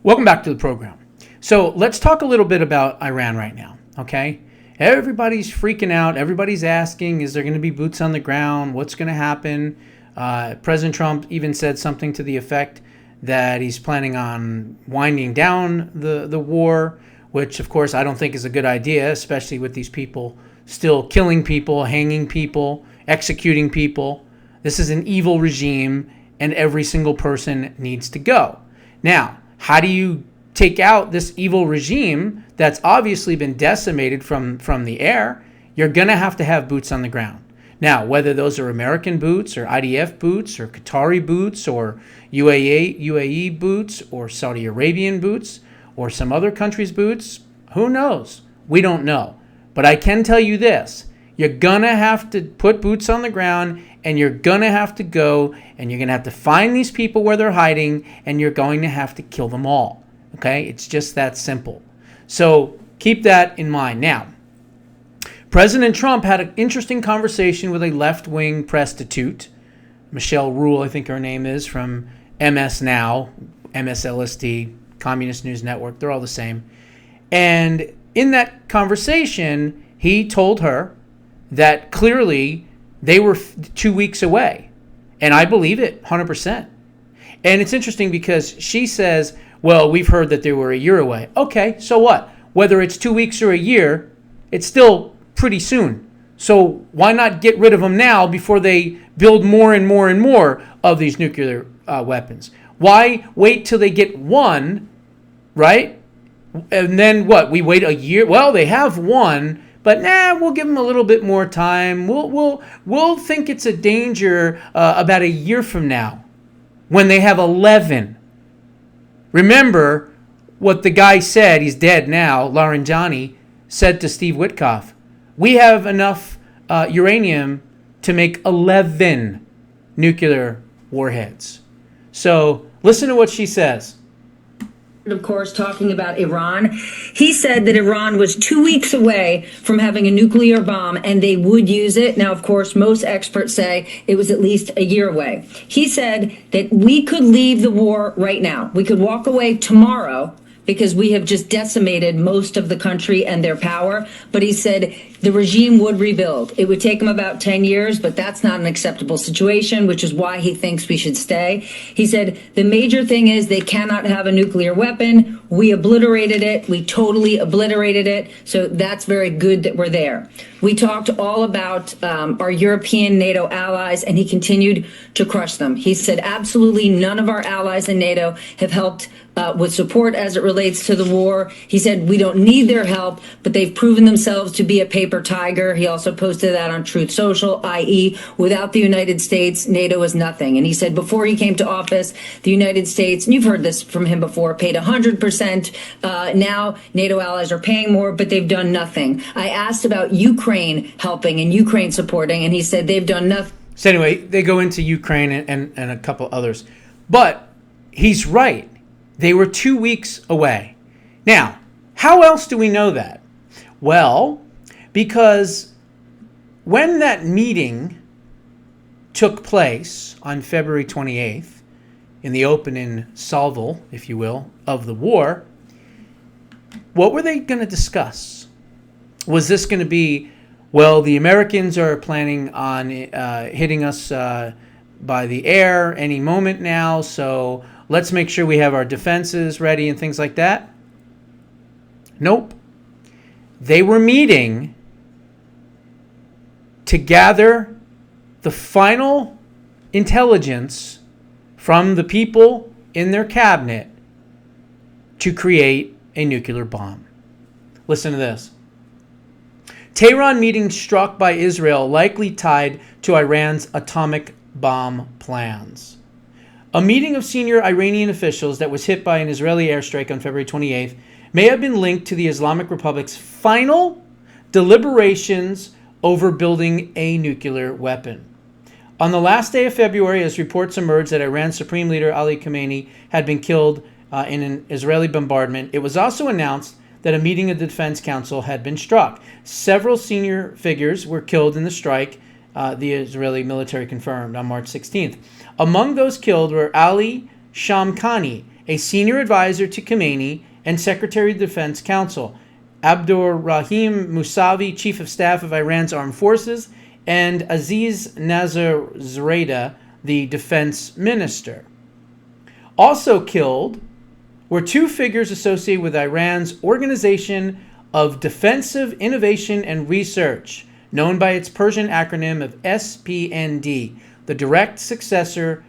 Welcome back to the program. So let's talk a little bit about Iran right now, okay? Everybody's freaking out. Everybody's asking, is there going to be boots on the ground? What's going to happen? President Trump even said something to the effect that he's planning on winding down the war, which, of course, I don't think is a good idea, especially with these people still killing people, hanging people, executing people. This is an evil regime, and every single person needs to go. Now, how do you take out this evil regime that's obviously been decimated from the air? You're going to have boots on the ground. Now, whether those are American boots or IDF boots or Qatari boots or UAE boots or Saudi Arabian boots or some other country's boots, who knows? We don't know. But I can tell you this. You're going to have to put boots on the ground, and you're going to have to go, and you're going to have to find these people where they're hiding, and you're going to have to kill them all. Okay? It's just that simple. So keep that in mind. Now, President Trump had an interesting conversation with a left-wing prostitute, Michelle Rule, I think her name is, from MS Now, MSLSD, Communist News Network. They're all the same. And in that conversation, he told her that clearly they were 2 weeks away. And I believe it 100%. And it's interesting because she says, well, we've heard that they were a year away. Okay, so what? Whether it's 2 weeks or a year, it's still pretty soon. So why not get rid of them now before they build more and more and more of these nuclear weapons? Why wait till they get one, right? And then what? We wait a year? Well, they have one, but we'll give them a little bit more time. We'll think it's a danger about a year from now when they have 11. Remember what the guy said, he's dead now, Laranjani, said to Steve Witkoff. We have enough uranium to make 11 nuclear warheads. So listen to what she says. Of course, talking about Iran, he said that Iran was 2 weeks away from having a nuclear bomb and they would use it. Now, of course, most experts say it was at least a year away. He said that we could leave the war right now. We could walk away tomorrow because we have just decimated most of the country and their power. But he said the regime would rebuild. It would take him about 10 years, but that's not an acceptable situation, which is why he thinks we should stay. He said the major thing is they cannot have a nuclear weapon. We obliterated it. We totally obliterated it. So that's very good that we're there. We talked all about our European NATO allies, and he continued to crush them. He said absolutely none of our allies in NATO have helped with support as it relates to the war. He said we don't need their help, but they've proven themselves to be a paper tiger. He also posted that on Truth Social, i.e., without the United States, NATO is nothing. And he said before he came to office, the United States, and you've heard this from him before, paid 100%. Now NATO allies are paying more, but they've done nothing. I asked about Ukraine helping and Ukraine supporting, and he said they've done nothing. So anyway, they go into Ukraine and a couple others. But he's right. They were 2 weeks away. Now, how else do we know that? Well, because when that meeting took place on February 28th, in the opening salvo, if you will, of the war, what were they going to discuss? Was this going to be, well, the Americans are planning on hitting us by the air any moment now, so let's make sure we have our defenses ready and things like that? Nope. They were meeting to gather the final intelligence from the people in their cabinet to create a nuclear bomb. Listen to this. Tehran meeting struck by Israel likely tied to Iran's atomic bomb plans. A meeting of senior Iranian officials that was hit by an Israeli airstrike on February 28th may have been linked to the Islamic Republic's final deliberations over building a nuclear weapon. On the last day of February, as reports emerged that Iran's Supreme Leader Ali Khamenei had been killed in an Israeli bombardment, it was also announced that a meeting of the Defense Council had been struck. Several senior figures were killed in the strike, the Israeli military confirmed on March 16th. Among those killed were Ali Shamkhani, a senior advisor to Khamenei and Secretary of Defense Counsel, Abdurrahim Mousavi, Chief of Staff of Iran's Armed Forces, and Aziz Nasrallah, the Defense Minister. Also killed were two figures associated with Iran's Organization of Defensive Innovation and Research, known by its Persian acronym of SPND, the direct successor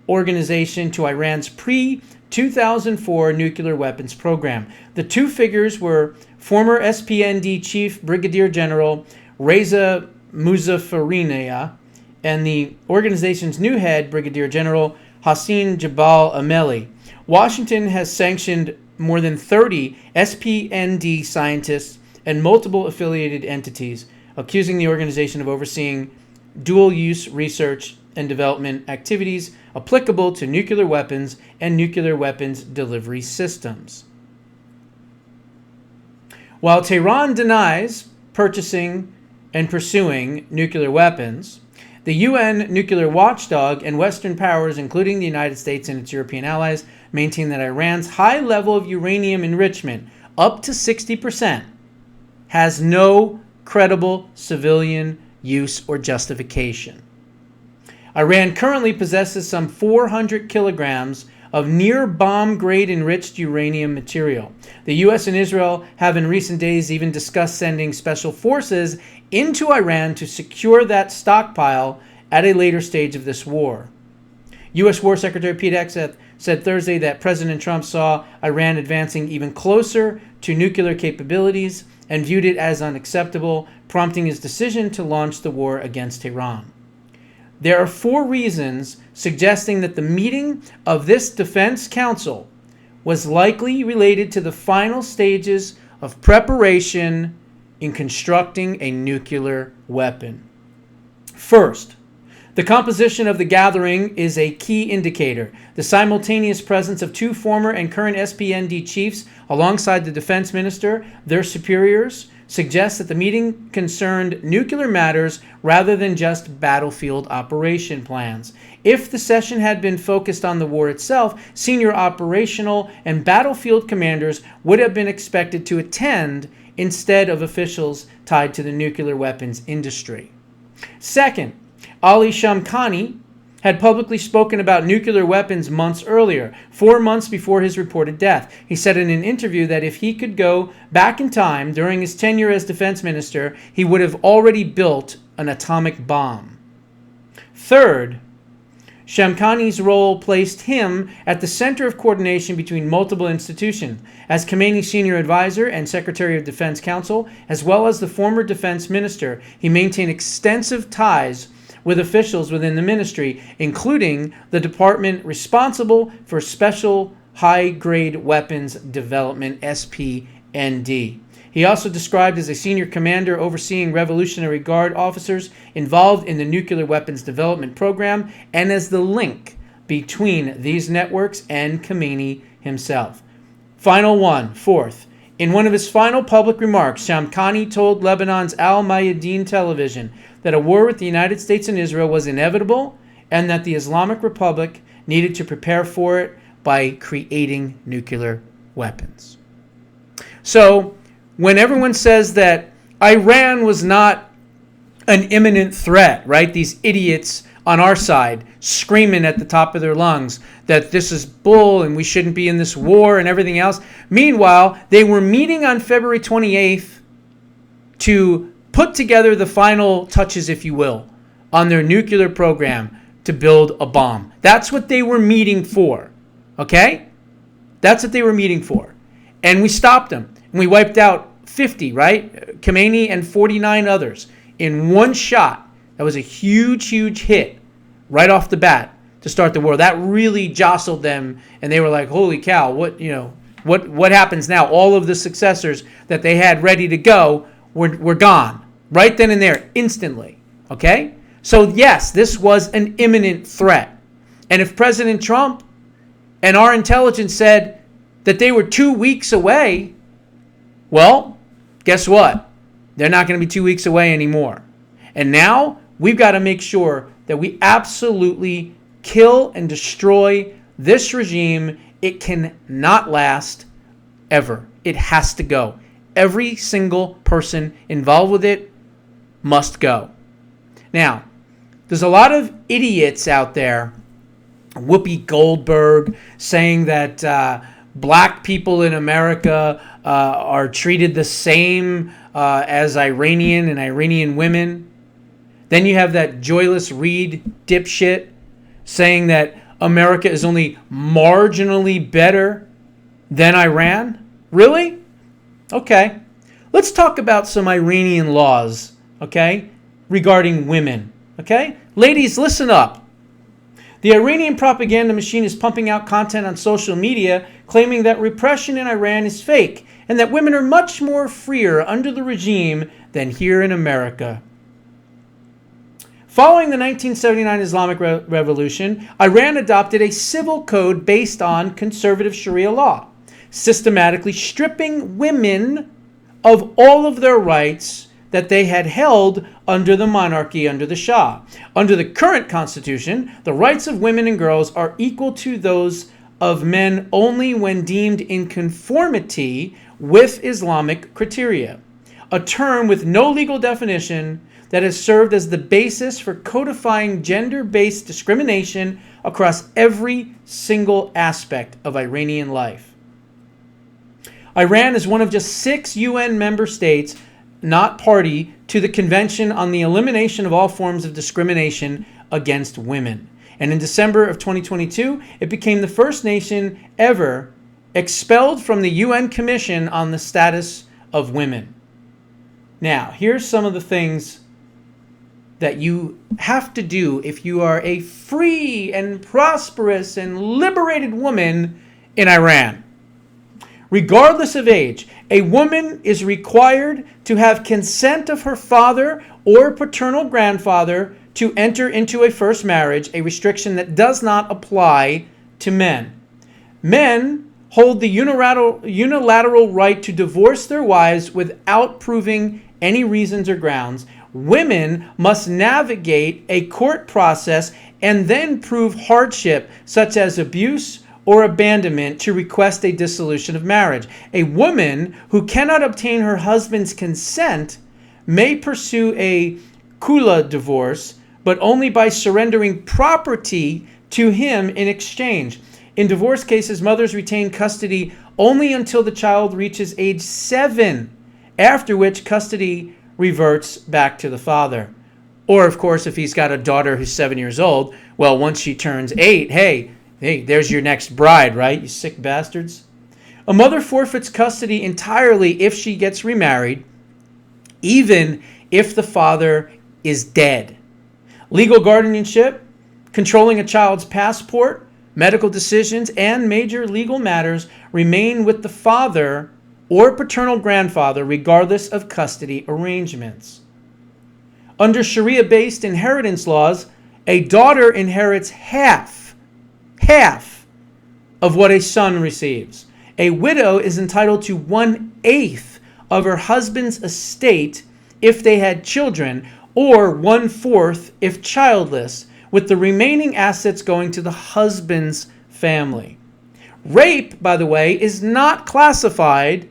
organization to Iran's pre-2004 nuclear weapons program. The two figures were former SPND Chief Brigadier General Reza Muzaffarinian and the organization's new head, Brigadier General Hassan Jabal Ameli. Washington has sanctioned more than 30 SPND scientists and multiple affiliated entities, accusing the organization of overseeing dual-use research and development activities applicable to nuclear weapons and nuclear weapons delivery systems. While Tehran denies purchasing and pursuing nuclear weapons, the UN nuclear watchdog and Western powers, including the United States and its European allies, maintain that Iran's high level of uranium enrichment, up to 60%, has no credible civilian use or justification. Iran currently possesses some 400 kilograms of near bomb-grade enriched uranium material. The U.S. and Israel have in recent days even discussed sending special forces into Iran to secure that stockpile at a later stage of this war. U.S. War Secretary Pete Hegseth said Thursday that President Trump saw Iran advancing even closer to nuclear capabilities and viewed it as unacceptable, prompting his decision to launch the war against Tehran. There are 4 reasons suggesting that the meeting of this Defense Council was likely related to the final stages of preparation in constructing a nuclear weapon. First, the composition of the gathering is a key indicator. The simultaneous presence of 2 former and current SPND chiefs alongside the defense minister, their superiors, suggests that the meeting concerned nuclear matters rather than just battlefield operation plans. If the session had been focused on the war itself, senior operational and battlefield commanders would have been expected to attend instead of officials tied to the nuclear weapons industry. Second, Ali Shamkhani had publicly spoken about nuclear weapons months earlier, 4 months before his reported death. He said in an interview that if he could go back in time during his tenure as defense minister, he would have already built an atomic bomb. Third, Shamkhani's role placed him at the center of coordination between multiple institutions. As Khamenei's senior advisor and Secretary of Defense Counsel, as well as the former defense minister, he maintained extensive ties with officials within the ministry, including the department responsible for Special High-Grade Weapons Development, SPND. He also described as a senior commander overseeing Revolutionary Guard officers involved in the nuclear weapons development program and as the link between these networks and Khamenei himself. Final one, fourth. In one of his final public remarks, Shamkhani told Lebanon's Al Mayadeen television that a war with the United States and Israel was inevitable and that the Islamic Republic needed to prepare for it by creating nuclear weapons. So, when everyone says that Iran was not an imminent threat, right? These idiots on our side screaming at the top of their lungs that this is bull and we shouldn't be in this war and everything else. Meanwhile, they were meeting on February 28th to put together the final touches, if you will, on their nuclear program to build a bomb. That's what they were meeting for, okay? That's what they were meeting for. And we stopped them. And we wiped out 50, right? Khamenei and 49 others in one shot. That was a huge, huge hit right off the bat to start the war. That really jostled them, and they were like, "Holy cow! What happens now?" All of the successors that they had ready to go were gone right then and there, instantly. Okay, so yes, this was an imminent threat, and if President Trump and our intelligence said that they were 2 weeks away, well, guess what? They're not going to be 2 weeks away anymore. And now we've got to make sure that we absolutely kill and destroy This regime, it cannot last ever. It has to go. Every single person involved with it must go. Now, there's a lot of idiots out there, Whoopi Goldberg, saying that black people in America are treated the same as Iranian and Iranian women. Then you have that Joyless Reed dipshit saying that America is only marginally better than Iran. Really? Okay. Let's talk about some Iranian laws, okay, regarding women, okay? Ladies, listen up. The Iranian propaganda machine is pumping out content on social media claiming that repression in Iran is fake and that women are much more freer under the regime than here in America. Following the 1979 Islamic Revolution, Iran adopted a civil code based on conservative Sharia law, systematically stripping women of all of their rights that they had held under the monarchy, under the Shah. Under the current constitution, the rights of women and girls are equal to those of men only when deemed in conformity with Islamic criteria, a term with no legal definition that has served as the basis for codifying gender-based discrimination across every single aspect of Iranian life. Iran is one of just 6 UN member states not party to the Convention on the Elimination of All Forms of Discrimination Against Women. And in December of 2022, it became the first nation ever expelled from the UN Commission on the Status of Women. Now, here's some of the things that you have to do if you are a free and prosperous and liberated woman in Iran. Regardless of age, a woman is required to have consent of her father or paternal grandfather to enter into a first marriage, a restriction that does not apply to men. Men hold the unilateral right to divorce their wives without proving any reasons or grounds. Women must navigate a court process and then prove hardship, such as abuse or abandonment, to request a dissolution of marriage. A woman who cannot obtain her husband's consent may pursue a khula divorce, but only by surrendering property to him in exchange. In divorce cases, mothers retain custody only until the child reaches age 7, after which custody reverts back to the father. Or, of course, if he's got a daughter who's 7 years old, well, once she turns 8, hey, there's your next bride, right? You sick bastards. A mother forfeits custody entirely if she gets remarried, even if the father is dead. Legal guardianship, controlling a child's passport, medical decisions, and major legal matters remain with the father or paternal grandfather, regardless of custody arrangements. Under Sharia-based inheritance laws, a daughter inherits half of what a son receives. A widow is entitled to 1/8 of her husband's estate if they had children, or 1/4 if childless, with the remaining assets going to the husband's family. Rape, by the way, is not classified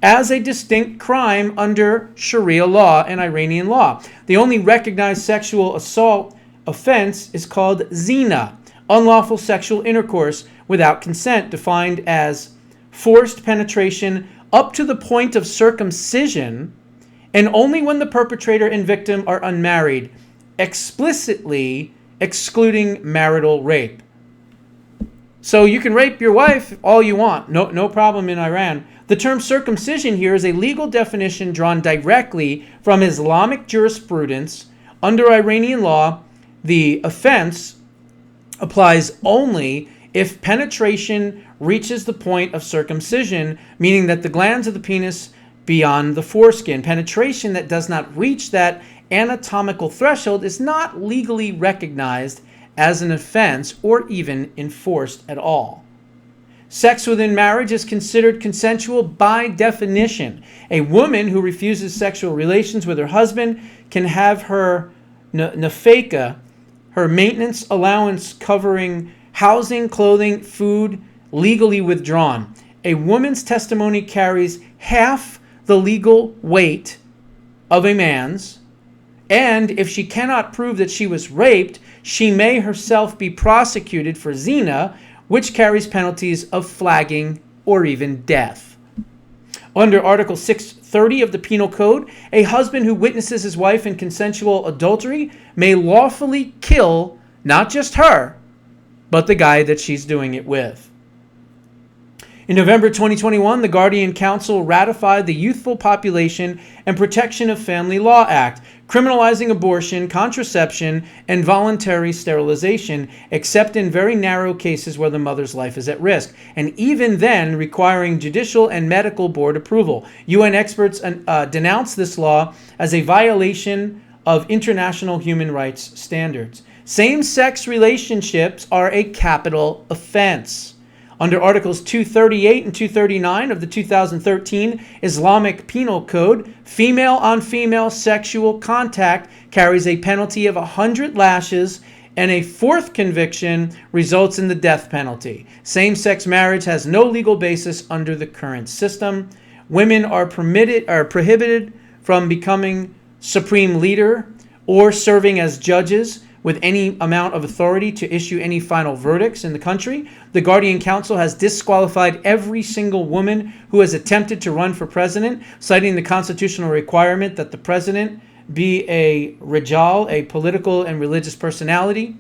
as a distinct crime under Sharia law and Iranian law. The only recognized sexual assault offense is called zina, unlawful sexual intercourse without consent, defined as forced penetration up to the point of circumcision, and only when the perpetrator and victim are unmarried, explicitly excluding marital rape. So you can rape your wife all you want, no problem in Iran. The term circumcision here is a legal definition drawn directly from Islamic jurisprudence. Under Iranian law, the offense applies only if penetration reaches the point of circumcision, meaning that the glands of the penis beyond the foreskin. Penetration that does not reach that anatomical threshold is not legally recognized as an offense or even enforced at all. Sex within marriage is considered consensual by definition. A woman who refuses sexual relations with her husband can have her nafeka, her maintenance allowance covering housing, clothing, food legally withdrawn. A woman's testimony carries half the legal weight of a man's, and if she cannot prove that she was raped, she may herself be prosecuted for zina, which carries penalties of flagging or even death. Under Article 630 of the Penal Code, a husband who witnesses his wife in consensual adultery may lawfully kill not just her, but the guy that she's doing it with. In November 2021, the Guardian Council ratified the Youthful Population and Protection of Family Law Act, criminalizing abortion, contraception, and voluntary sterilization, except in very narrow cases where the mother's life is at risk, and even then requiring judicial and medical board approval. UN experts denounced this law as a violation of international human rights standards. Same-sex relationships are a capital offense. Under Articles 238 and 239 of the 2013 Islamic Penal Code, female-on-female sexual contact carries a penalty of 100 lashes, and a fourth conviction results in the death penalty. Same-sex marriage has no legal basis under the current system. Women are prohibited from becoming supreme leader or serving as judges with any amount of authority to issue any final verdicts in the country. The Guardian Council has disqualified every single woman who has attempted to run for president, citing the constitutional requirement that the president be a rajal, a political and religious personality.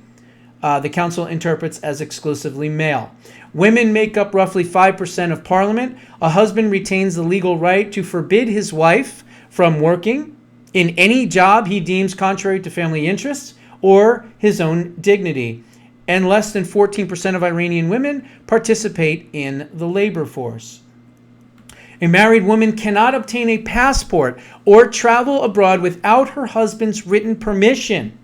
The council interprets as exclusively male. Women make up roughly 5% of parliament. A husband retains the legal right to forbid his wife from working in any job he deems contrary to family interests or his own dignity, and less than 14% of Iranian women participate in the labor force. A married woman cannot obtain a passport or travel abroad without her husband's written permission.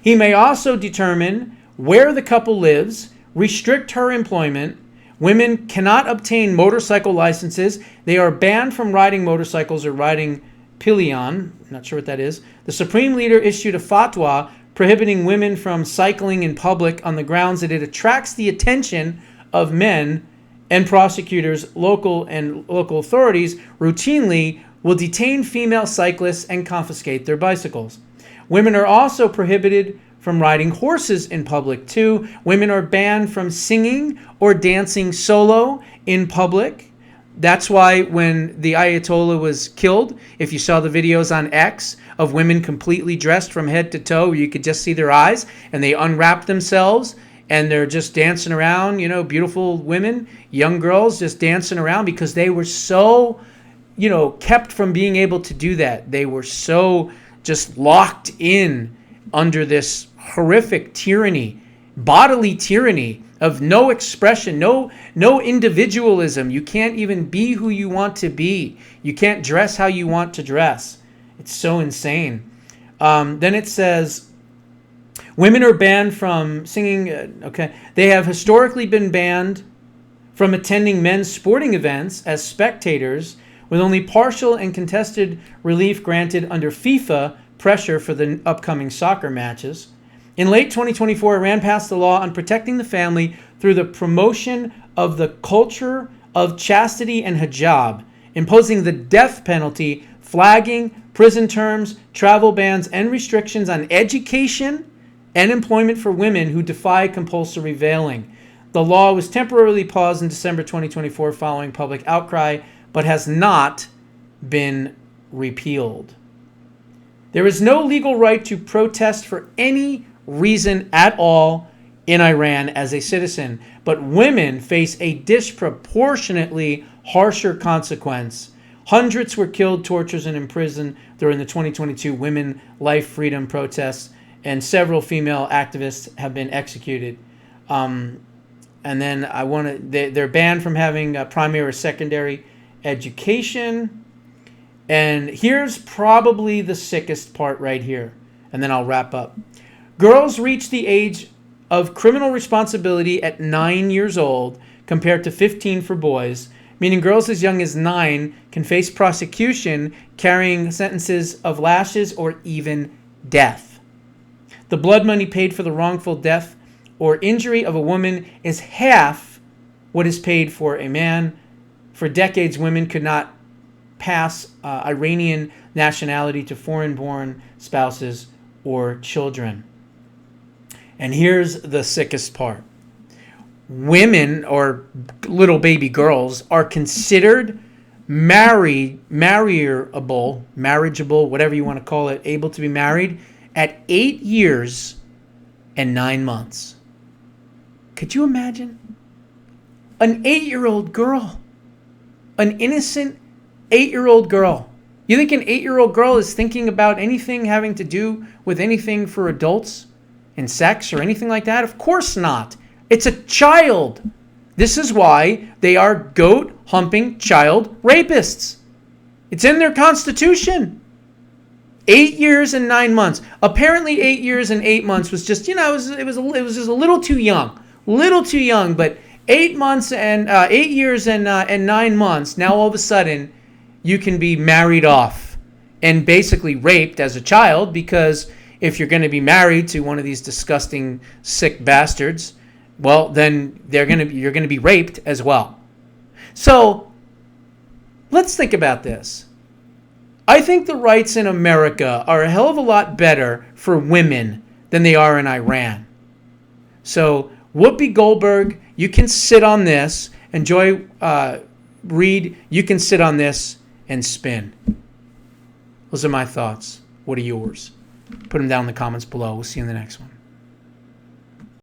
He may also determine where the couple lives, restrict her employment. Women cannot obtain motorcycle licenses. They are banned from riding motorcycles or riding pillion. Not sure what that is. The Supreme Leader issued a fatwa prohibiting women from cycling in public on the grounds that it attracts the attention of men, and prosecutors, local authorities routinely will detain female cyclists and confiscate their bicycles. Women are also prohibited from riding horses in public too. Women are banned from singing or dancing solo in public. That's why when the Ayatollah was killed, if you saw the videos on X of women completely dressed from head to toe, you could just see their eyes, and they unwrap themselves and they're just dancing around, beautiful women, young girls just dancing around because they were so, kept from being able to do that. They were so just locked in under this horrific tyranny, bodily tyranny, of no expression, no individualism. You can't even be who you want to be. You can't dress how you want to dress. It's so insane. Then it says, women are banned from singing. They have historically been banned from attending men's sporting events as spectators, with only partial and contested relief granted under FIFA pressure for the upcoming soccer matches. In late 2024, Iran passed a law on protecting the family through the promotion of the culture of chastity and hijab, imposing the death penalty, flagging, prison terms, travel bans, and restrictions on education and employment for women who defy compulsory veiling. The law was temporarily paused in December 2024 following public outcry, but has not been repealed. There is no legal right to protest for any reason at all in Iran as a citizen, but women face a disproportionately harsher consequence. Hundreds were killed, tortured, and imprisoned during the 2022 Women Life Freedom protests, and several female activists have been executed. And then they're banned from having primary or secondary education. And here's probably the sickest part right here, and then I'll wrap up. Girls reach the age of criminal responsibility at 9 years old compared to 15 for boys, meaning girls as young as 9 can face prosecution carrying sentences of lashes or even death. The blood money paid for the wrongful death or injury of a woman is half what is paid for a man. For decades, women could not pass Iranian nationality to foreign-born spouses or children. And here's the sickest part. Women or little baby girls are considered marriageable, whatever you want to call it, able to be married at 8 years and 9 months. Could you imagine? An 8-year-old girl. An innocent 8-year-old girl. You think an 8-year-old girl is thinking about anything having to do with anything for adults and sex or anything like that? Of course not. It's a child. This is why they are goat-humping child rapists. It's in their constitution. 8 years and 9 months. Apparently 8 years and 8 months was just, it was just a little too young. Little too young, but 8 months and 8 years and 9 months, now all of a sudden you can be married off and basically raped as a child, because if you're going to be married to one of these disgusting sick bastards, well, then you're going to be raped as well. So let's think about this. I think the rights in America are a hell of a lot better for women than they are in Iran. So Whoopi Goldberg, you can sit on this. Enjoy, Reed, you can sit on this and spin. Those are my thoughts. What are yours? Put them down in the comments below. We'll see you in the next one.